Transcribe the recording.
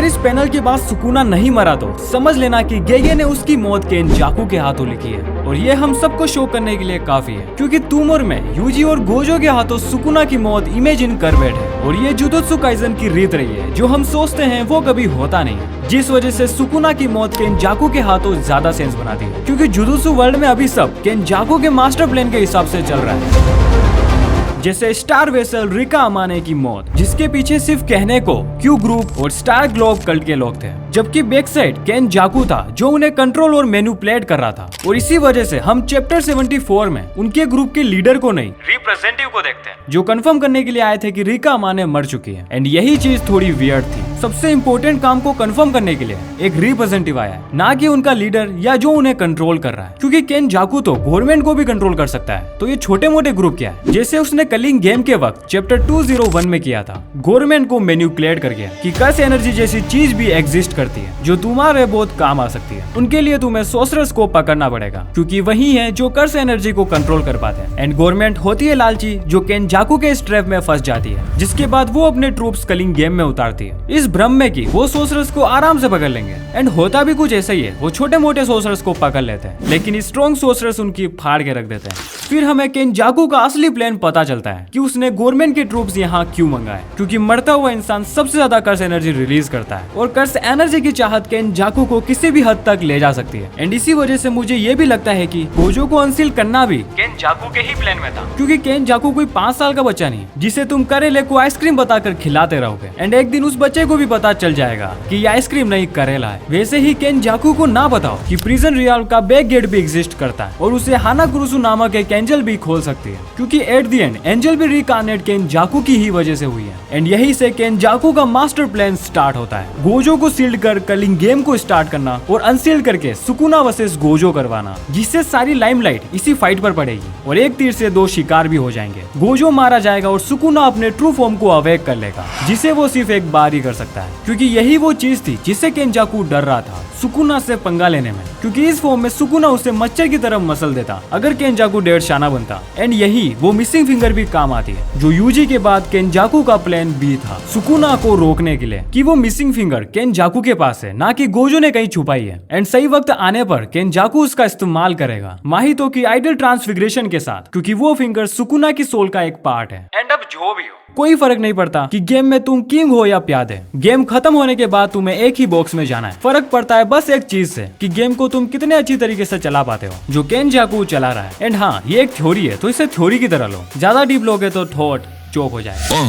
इस पैनल के बाद सुकुना नहीं मरा तो समझ लेना कि गेगे ने उसकी मौत केनजाकू के हाथों लिखी है, और ये हम सबको शो करने के लिए काफी है, क्योंकि तुमोर में यूजी और गोजो के हाथों सुकुना की मौत इमेजिन कर बैठे, और ये जुजुत्सु काइजन की रीत रही है जो हम सोचते हैं वो कभी होता नहीं है, जिस वजह से सुकुना की मौत केनजाकू के हाथों ज्यादा सेंस बनाती है, क्योंकि जुजुत्सु वर्ल्ड में अभी सब केनजाकू के मास्टर प्लान के हिसाब से चल रहा है। जैसे स्टार वेसल रिका अमाने की मौत, जिसके पीछे सिर्फ कहने को क्यू ग्रुप और स्टार ग्लोब कल्ट के लोग थे, जबकि बैक साइड केनजाकू था जो उन्हें कंट्रोल और मैनिपुलेट कर रहा था, और इसी वजह से हम चैप्टर 74 में उनके ग्रुप के लीडर को नहीं रिप्रेजेंटेटिव को देखते हैं, जो कंफर्म करने के लिए आए थे कि रिका अमाने मर चुकी है। एंड यही चीज थोड़ी वियर्ड थी। सबसे इम्पोर्टेंट काम को कंफर्म करने के लिए एक रिप्रेजेंटेटिव आया है, ना कि उनका लीडर या जो उन्हें कंट्रोल कर रहा है, क्योंकि केनजाकू तो गवर्नमेंट को भी कंट्रोल कर सकता है, तो ये छोटे मोटे ग्रुप क्या है, जैसे उसने कलिंग गेम के वक्त चैप्टर 201 में किया था, गवर्नमेंट को मैनिपुलेट कर गया कि कर्स एनर्जी जैसी चीज भी एग्जिस्ट करती है जो तुम्हारे बहुत काम आ सकती है। उनके लिए तुम्हें सोर्सरर्स को पकड़ना पड़ेगा, क्योंकि वही है जो कर्स एनर्जी को कंट्रोल कर पाते हैं। एंड गवर्नमेंट होती है लालची, जो केनजाकू के इस ट्रैप में फंस जाती है, जिसके बाद वो अपने ट्रूप्स कलिंग गेम में उतारती है, इस भ्रम में कि वो सोर्सरर्स को आराम से पकड़ लेंगे। एंड होता भी कुछ ऐसा ही है, वो छोटे मोटे सोर्सरर्स को पकड़ लेते हैं, लेकिन स्ट्रॉन्ग सोर्सरर्स उनकी फाड़ के रख देते हैं। फिर हमें केनजाकू का असली प्लान पता चलता है कि उसने गवर्नमेंट के ट्रूप्स यहाँ क्यों मंगाए, क्योंकि मरता हुआ इंसान सबसे ज्यादा कर्स एनर्जी रिलीज करता है, और कर्स एनर्जी की चाहत केनजाकू को किसी भी हद तक ले जा सकती है। एंड इसी वजह से मुझे ये भी लगता है कि गोजो को अनसील करना भी केनजाकू के ही प्लान में था, क्योंकि केनजाकू कोई 5 साल का बच्चा नहीं जिसे तुम करेले को आइसक्रीम बताकर खिलाते रहोगे, एंड एक दिन उस बच्चे को भी पता चल जाएगा कि ये आइसक्रीम नहीं करेला है। वैसे ही केनजाकू को ना बताओ कि प्रिजन रियल का बैक गेट भी एग्जिस्ट करता है, और उसे हानाकुरुसु नामक एक एंजल भी खोल सकती है, क्योंकि एट द एंड एंजल भी रिकार्नेट केनजाकू की ही वजह से हुई है। एंड यही से केनजाकू का मास्टर प्लान स्टार्ट होता है, गोजो को सील्ड कर कलिंग गेम को स्टार्ट करना और अनसील्ड करके सुकुना वर्सेस गोजो करवाना, जिससे सारी लाइमलाइट इसी फाइट पर पड़ेगी, और एक तीर से 2 शिकार भी हो जाएंगे। गोजो मारा जाएगा और सुकुना अपने ट्रू फॉर्म को अवेक कर लेगा, जिसे वो सिर्फ एक बार ही कर सकता है, क्योंकि यही वो चीज थी जिससे केनजाकू डर रहा था सुकुना से पंगा लेने में, क्योंकि इस फॉर्म में सुकुना उसे मच्छर की तरह मसल देता अगर केनजाकू डेढ़ शाना बनता। एंड यही वो मिसिंग फिंगर भी काम आती है, जो यूजी के बाद केनजाकू का प्लान बी था, सुकुना को रोकने के लिए कि वो मिसिंग फिंगर केनजाकू के पास है, ना कि गोजो ने कहीं छुपाई है। एंड सही वक्त आने पर केनजाकू उसका इस्तेमाल करेगा माहितो की आइडल ट्रांसफिग्रेशन के साथ, क्योंकि वो फिंगर सुकुना की सोल का एक पार्ट है। एंड अब जो भी हो, कोई फर्क नहीं पड़ता कि गेम में तुम किंग हो या प्यादे, गेम खत्म होने के बाद तुम्हें एक ही बॉक्स में जाना है। फर्क पड़ता है बस एक चीज से कि गेम को तुम कितने अच्छी तरीके से चला पाते हो, जो केनजाकू चला रहा है। एंड हाँ, ये एक थ्योरी है, तो इसे थ्योरी की तरह लो, ज्यादा डीप लोगे तो थॉट चोक हो जाएगा।